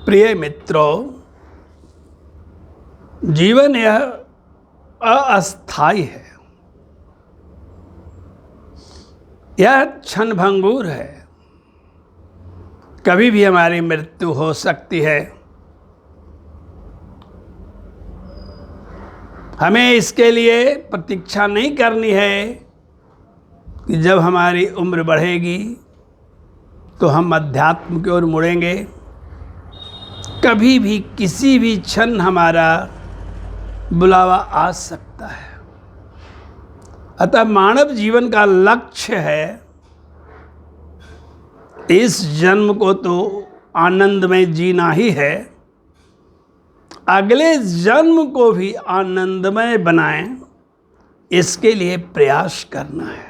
प्रिय मित्रों, जीवन यह अस्थायी है, यह क्षणभंगुर है। कभी भी हमारी मृत्यु हो सकती है। हमें इसके लिए प्रतीक्षा नहीं करनी है कि जब हमारी उम्र बढ़ेगी तो हम अध्यात्म की ओर मुड़ेंगे। कभी भी किसी भी क्षण हमारा बुलावा आ सकता है। अतः मानव जीवन का लक्ष्य है इस जन्म को तो आनंद में जीना ही है, अगले जन्म को भी आनंदमय बनाएं, इसके लिए प्रयास करना है।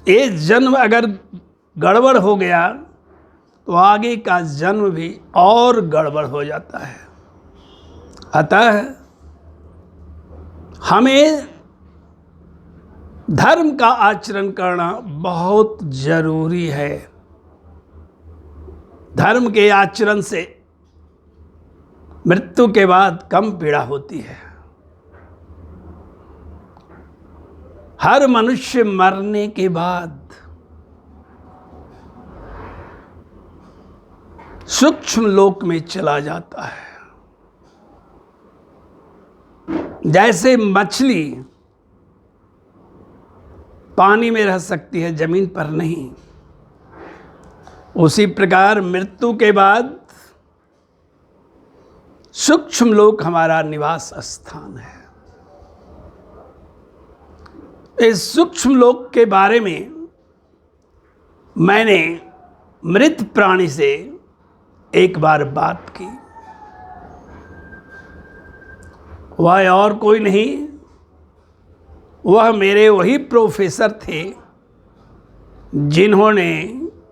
ये जन्म अगर गड़बड़ हो गया तो आगे का जन्म भी और गड़बड़ हो जाता है। अतः हमें धर्म का आचरण करना बहुत जरूरी है। धर्म के आचरण से मृत्यु के बाद कम पीड़ा होती है। हर मनुष्य मरने के बाद सूक्ष्म लोक में चला जाता है। जैसे मछली पानी में रह सकती है, जमीन पर नहीं, उसी प्रकार मृत्यु के बाद सूक्ष्म लोक हमारा निवास स्थान है। इस सूक्ष्म लोक के बारे में मैंने मृत प्राणी से एक बार बात की। वह और कोई नहीं, वह मेरे वही प्रोफेसर थे जिन्होंने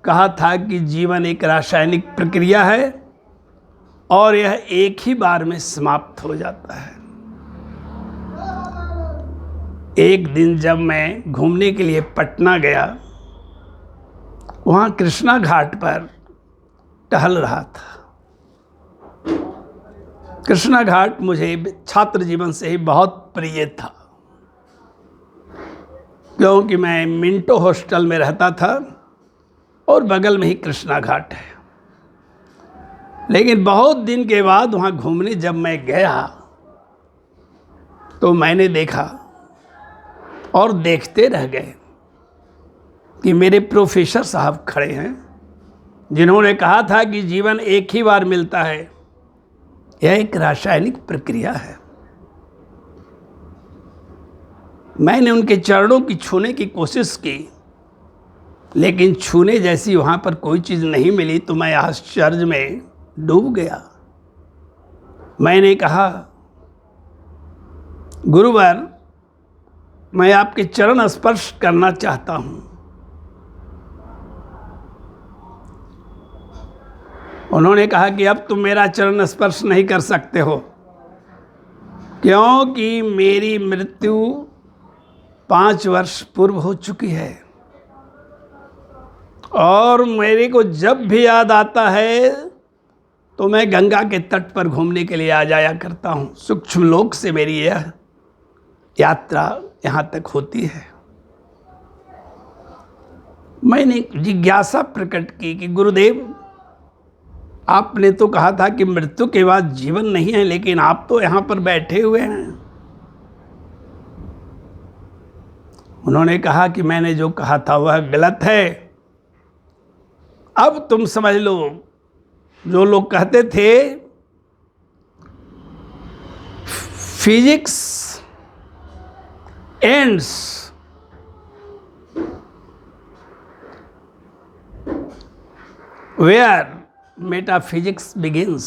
कहा था कि जीवन एक रासायनिक प्रक्रिया है और यह एक ही बार में समाप्त हो जाता है। एक दिन जब मैं घूमने के लिए पटना गया, वहाँ कृष्णा घाट पर टहल रहा था। कृष्णा घाट मुझे छात्र जीवन से ही बहुत प्रिय था, क्योंकि मैं मिंटो हॉस्टल में रहता था और बगल में ही कृष्णा घाट है। लेकिन बहुत दिन के बाद वहाँ घूमने जब मैं गया तो मैंने देखा और देखते रह गए कि मेरे प्रोफेसर साहब खड़े हैं जिन्होंने कहा था कि जीवन एक ही बार मिलता है, यह एक रासायनिक प्रक्रिया है। मैंने उनके चरणों की छूने की कोशिश की, लेकिन छूने जैसी वहाँ पर कोई चीज़ नहीं मिली तो मैं आश्चर्य में डूब गया। मैंने कहा, गुरुवर, मैं आपके चरण स्पर्श करना चाहता हूँ। उन्होंने कहा कि अब तुम मेरा चरण स्पर्श नहीं कर सकते हो, क्योंकि मेरी मृत्यु 5 वर्ष पूर्व हो चुकी है और मेरे को जब भी याद आता है तो मैं गंगा के तट पर घूमने के लिए आ जाया करता हूँ। सूक्ष्म लोक से मेरी यह यात्रा यहाँ तक होती है। मैंने जिज्ञासा प्रकट की कि गुरुदेव, आपने तो कहा था कि मृत्यु के बाद जीवन नहीं है, लेकिन आप तो यहाँ पर बैठे हुए हैं। उन्होंने कहा कि मैंने जो कहा था वह गलत है। अब तुम समझ लो, जो लोग कहते थे physics ends where metaphysics begins.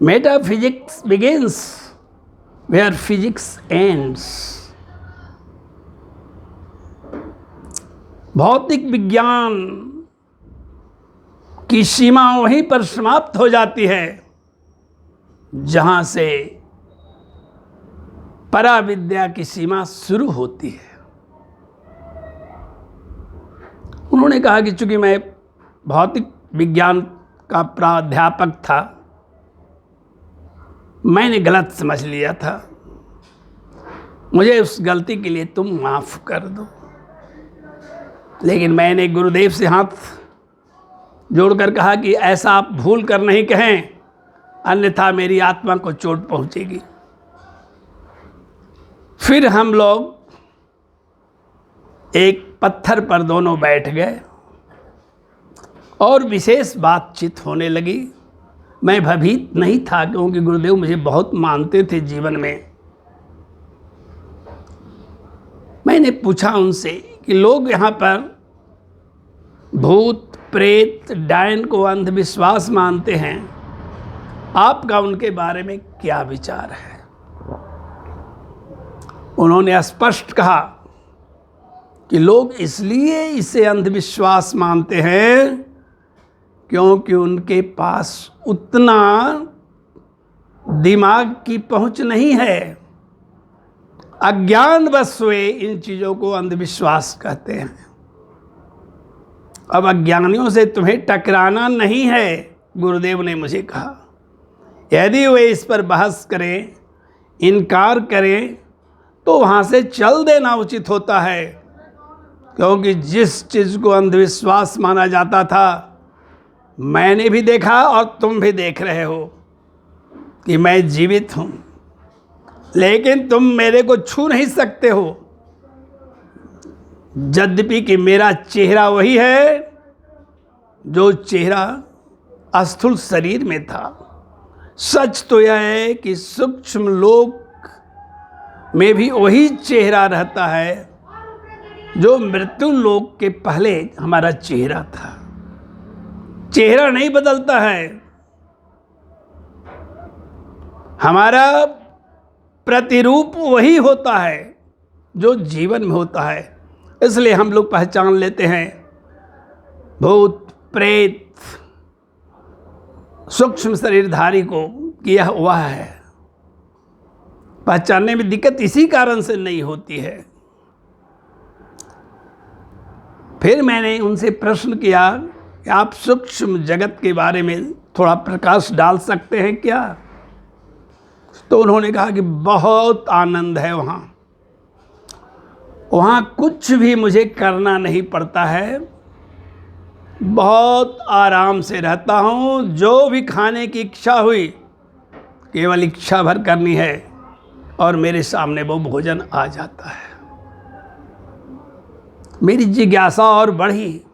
Metaphysics begins where physics ends. भौतिक विज्ञान की सीमा वहीं पर समाप्त हो जाती है जहां से पराविद्या की सीमा शुरू होती है। उन्होंने कहा कि चूंकि मैं भौतिक विज्ञान का प्राध्यापक था, मैंने गलत समझ लिया था, मुझे उस गलती के लिए तुम माफ़ कर दो। लेकिन मैंने गुरुदेव से हाथ जोड़कर कहा कि ऐसा आप भूल कर नहीं कहें, अन्यथा मेरी आत्मा को चोट पहुंचेगी। फिर हम लोग एक पत्थर पर दोनों बैठ गए और विशेष बातचीत होने लगी। मैं भयभीत नहीं था क्योंकि गुरुदेव मुझे बहुत मानते थे जीवन में। मैंने पूछा उनसे कि लोग यहाँ पर भूत प्रेत डायन को अंधविश्वास मानते हैं, आपका उनके बारे में क्या विचार है? उन्होंने स्पष्ट कहा कि लोग इसलिए इसे अंधविश्वास मानते हैं क्योंकि उनके पास उतना दिमाग की पहुंच नहीं है। अज्ञानवश वे इन चीज़ों को अंधविश्वास कहते हैं। अब अज्ञानियों से तुम्हें टकराना नहीं है, गुरुदेव ने मुझे कहा। यदि वे इस पर बहस करें, इनकार करें, तो वहाँ से चल देना उचित होता है, क्योंकि जिस चीज़ को अंधविश्वास माना जाता था मैंने भी देखा और तुम भी देख रहे हो कि मैं जीवित हूँ, लेकिन तुम मेरे को छू नहीं सकते हो। यद्यपि कि मेरा चेहरा वही है जो चेहरा स्थूल शरीर में था। सच तो यह है कि सूक्ष्म लोक में भी वही चेहरा रहता है जो मृत्यु लोक के पहले हमारा चेहरा था। चेहरा नहीं बदलता है, हमारा प्रतिरूप वही होता है जो जीवन में होता है। इसलिए हम लोग पहचान लेते हैं भूत प्रेत सूक्ष्म शरीरधारी को कि यह वह है। पहचानने में दिक्कत इसी कारण से नहीं होती है। फिर मैंने उनसे प्रश्न किया कि आप सूक्ष्म जगत के बारे में थोड़ा प्रकाश डाल सकते हैं क्या? तो उन्होंने कहा कि बहुत आनंद है वहाँ कुछ भी मुझे करना नहीं पड़ता है, बहुत आराम से रहता हूँ। जो भी खाने की इच्छा हुई केवल इच्छा भर करनी है और मेरे सामने वो भोजन आ जाता है। मेरी जिज्ञासा और बढ़ी।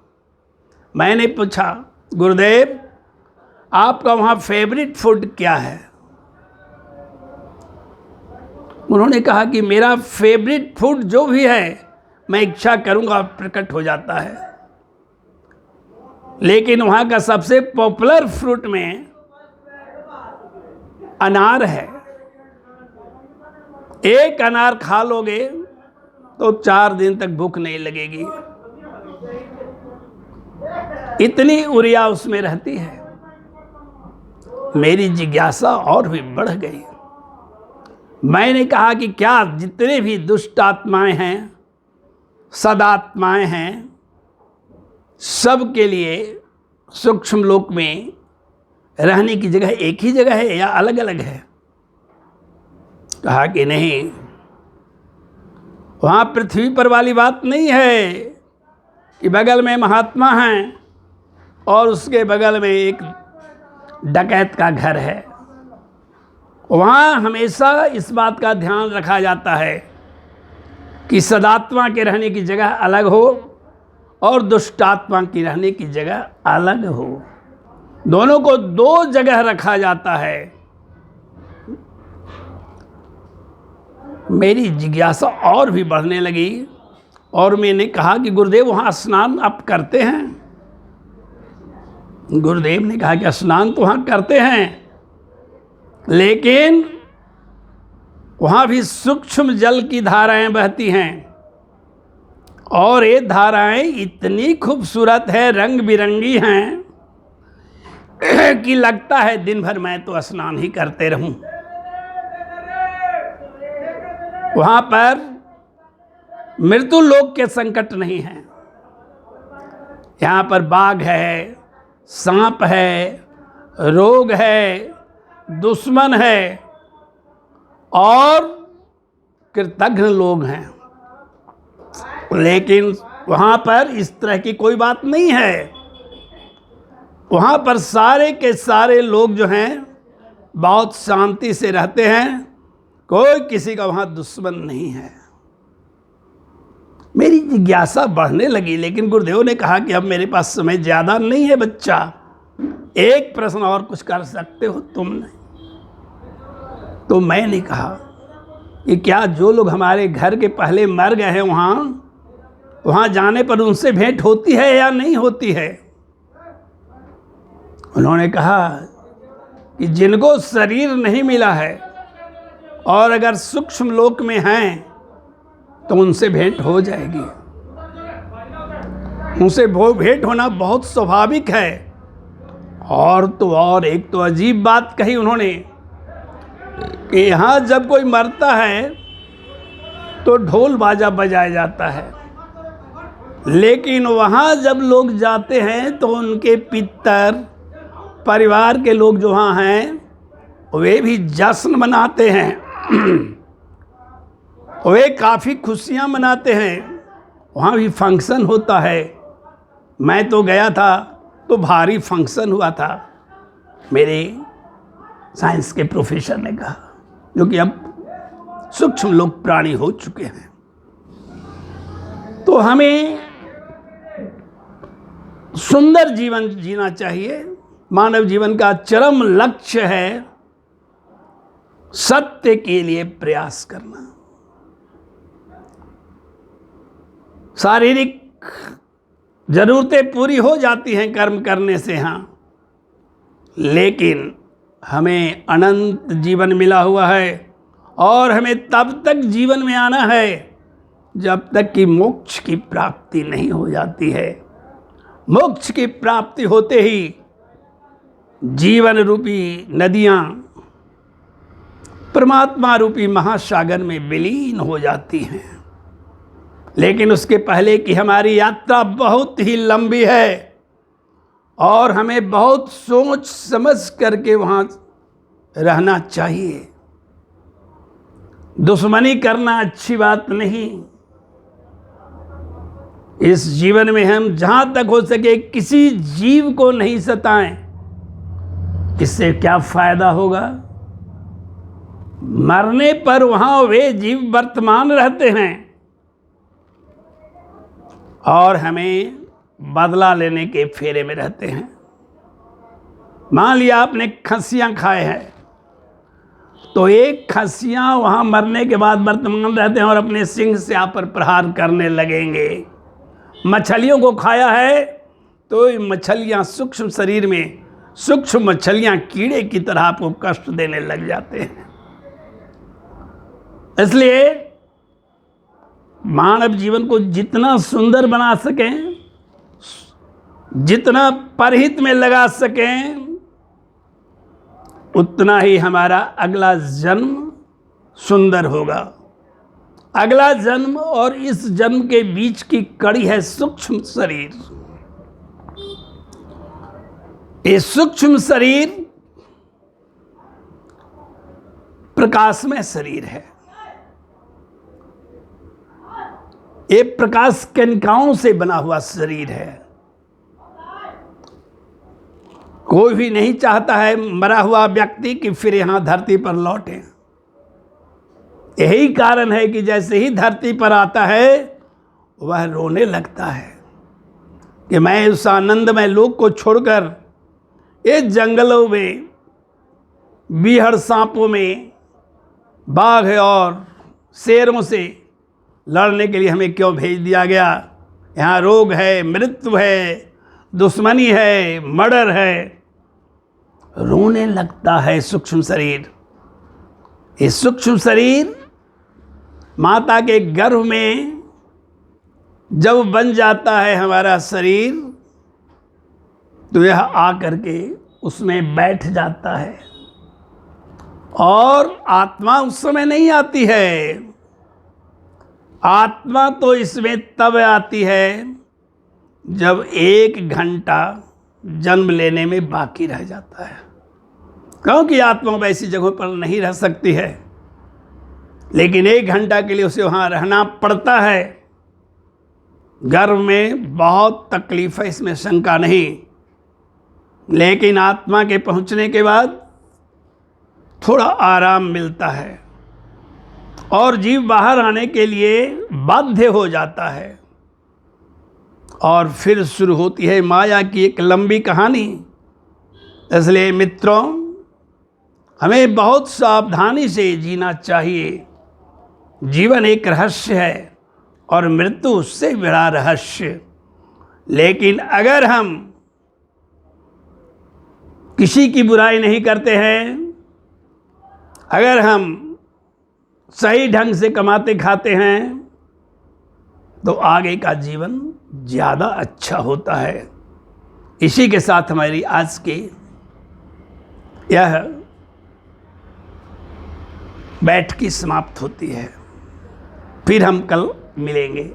मैंने पूछा, गुरुदेव आपका वहाँ फेवरेट फूड क्या है? उन्होंने कहा कि मेरा फेवरेट फूड जो भी है मैं इच्छा करूँगा प्रकट हो जाता है, लेकिन वहाँ का सबसे पॉपुलर फ्रूट में अनार है। एक अनार खा लोगे तो 4 दिन तक भूख नहीं लगेगी, इतनी ऊर्जा उसमें रहती है। मेरी जिज्ञासा और भी बढ़ गई। मैंने कहा कि क्या जितने भी दुष्ट आत्माएं हैं, सदात्माएं हैं, सब के लिए सूक्ष्म लोक में रहने की जगह एक ही जगह है या अलग अलग है? कहा कि नहीं, वहाँ पृथ्वी पर वाली बात नहीं है कि बगल में महात्मा हैं और उसके बगल में एक डकैत का घर है। वहाँ हमेशा इस बात का ध्यान रखा जाता है कि सदात्मा के रहने की जगह अलग हो और दुष्टात्मा की रहने की जगह अलग हो। दोनों को 2 जगह रखा जाता है। मेरी जिज्ञासा और भी बढ़ने लगी और मैंने कहा कि गुरुदेव वहाँ स्नान आप करते हैं? गुरुदेव ने कहा कि स्नान तो वहाँ करते हैं, लेकिन वहाँ भी सूक्ष्म जल की धाराएं बहती हैं और ये धाराएं इतनी खूबसूरत है, रंग बिरंगी हैं कि लगता है दिन भर मैं तो स्नान ही करते रहूं। वहाँ पर मृत्यु लोक के संकट नहीं हैं। यहाँ पर बाघ है, सांप है, रोग है, दुश्मन है और कृतघ्न लोग हैं। लेकिन वहाँ पर इस तरह की कोई बात नहीं है। वहाँ पर सारे के सारे लोग जो हैं बहुत शांति से रहते हैं, कोई किसी का वहाँ दुश्मन नहीं है। मेरी जिज्ञासा बढ़ने लगी, लेकिन गुरुदेव ने कहा कि अब मेरे पास समय ज़्यादा नहीं है बच्चा, एक प्रश्न और कुछ कर सकते हो तुमने। तो मैंने कहा कि क्या जो लोग हमारे घर के पहले मर गए हैं वहाँ जाने पर उनसे भेंट होती है या नहीं होती है? उन्होंने कहा कि जिनको शरीर नहीं मिला है और अगर सूक्ष्म लोक में हैं तो उनसे भेंट हो जाएगी। उनसे भेंट होना बहुत स्वाभाविक है। और तो और एक तो अजीब बात कही उन्होंने कि यहाँ जब कोई मरता है तो ढोल बाजा बजाया जाता है, लेकिन वहाँ जब लोग जाते हैं तो उनके पितर परिवार के लोग जो वहाँ हैं वे भी जश्न मनाते हैं, वे काफ़ी खुशियाँ मनाते हैं। वहाँ भी फंक्शन होता है। मैं तो गया था तो भारी फंक्शन हुआ था, मेरे साइंस के प्रोफेसर ने कहा, जो कि अब सूक्ष्म लोक प्राणी हो चुके हैं। तो हमें सुंदर जीवन जीना चाहिए। मानव जीवन का चरम लक्ष्य है सत्य के लिए प्रयास करना। शारीरिक जरूरतें पूरी हो जाती हैं कर्म करने से, हाँ, लेकिन हमें अनंत जीवन मिला हुआ है और हमें तब तक जीवन में आना है जब तक कि मोक्ष की प्राप्ति नहीं हो जाती है। मोक्ष की प्राप्ति होते ही जीवन रूपी नदियाँ परमात्मा रूपी महासागर में विलीन हो जाती हैं। लेकिन उसके पहले की हमारी यात्रा बहुत ही लंबी है और हमें बहुत सोच समझ करके वहाँ रहना चाहिए। दुश्मनी करना अच्छी बात नहीं। इस जीवन में हम जहाँ तक हो सके किसी जीव को नहीं सताएं। इससे क्या फायदा होगा? मरने पर वहाँ वे जीव वर्तमान रहते हैं और हमें बदला लेने के फेरे में रहते हैं। मान लिया आपने खस्सियाँ खाए हैं तो एक खस्सियाँ वहाँ मरने के बाद वर्तमान रहते हैं और अपने सिंग से आप पर प्रहार करने लगेंगे। मछलियों को खाया है तो मछलियाँ सूक्ष्म शरीर में सूक्ष्म मछलियाँ कीड़े की तरह आपको कष्ट देने लग जाते हैं। इसलिए मानव जीवन को जितना सुंदर बना सकें, जितना परहित में लगा सकें, उतना ही हमारा अगला जन्म सुंदर होगा। अगला जन्म और इस जन्म के बीच की कड़ी है सूक्ष्म शरीर। ये सूक्ष्म शरीर प्रकाशमय शरीर है। ये प्रकाश कणिकाओं से बना हुआ शरीर है। कोई भी नहीं चाहता है मरा हुआ व्यक्ति कि फिर यहाँ धरती पर लौटे। यही कारण है कि जैसे ही धरती पर आता है वह रोने लगता है कि मैं उस आनंदमय लोक को छोड़कर इस जंगलों में बीहड़ सांपों में बाघ और शेरों से लड़ने के लिए हमें क्यों भेज दिया गया। यहाँ रोग है, मृत्यु है, दुश्मनी है, मर्डर है। रोने लगता है सूक्ष्म शरीर। ये सूक्ष्म शरीर माता के गर्भ में जब बन जाता है हमारा शरीर तो यह आकर के उसमें बैठ जाता है और आत्मा उस समय नहीं आती है। आत्मा तो इसमें तब आती है जब 1 घंटा जन्म लेने में बाकी रह जाता है, क्योंकि आत्मा वैसी जगहों पर नहीं रह सकती है, लेकिन 1 घंटा के लिए उसे वहाँ रहना पड़ता है। गर्भ में बहुत तकलीफ है, इसमें शंका नहीं, लेकिन आत्मा के पहुँचने के बाद थोड़ा आराम मिलता है और जीव बाहर आने के लिए बाध्य हो जाता है, और फिर शुरू होती है माया की एक लंबी कहानी। इसलिए मित्रों, हमें बहुत सावधानी से जीना चाहिए। जीवन एक रहस्य है और मृत्यु उससे बड़ा रहस्य। लेकिन अगर हम किसी की बुराई नहीं करते हैं, अगर हम सही ढंग से कमाते खाते हैं, तो आगे का जीवन ज़्यादा अच्छा होता है। इसी के साथ हमारी आज की यह बैठकी समाप्त होती है। फिर हम कल मिलेंगे।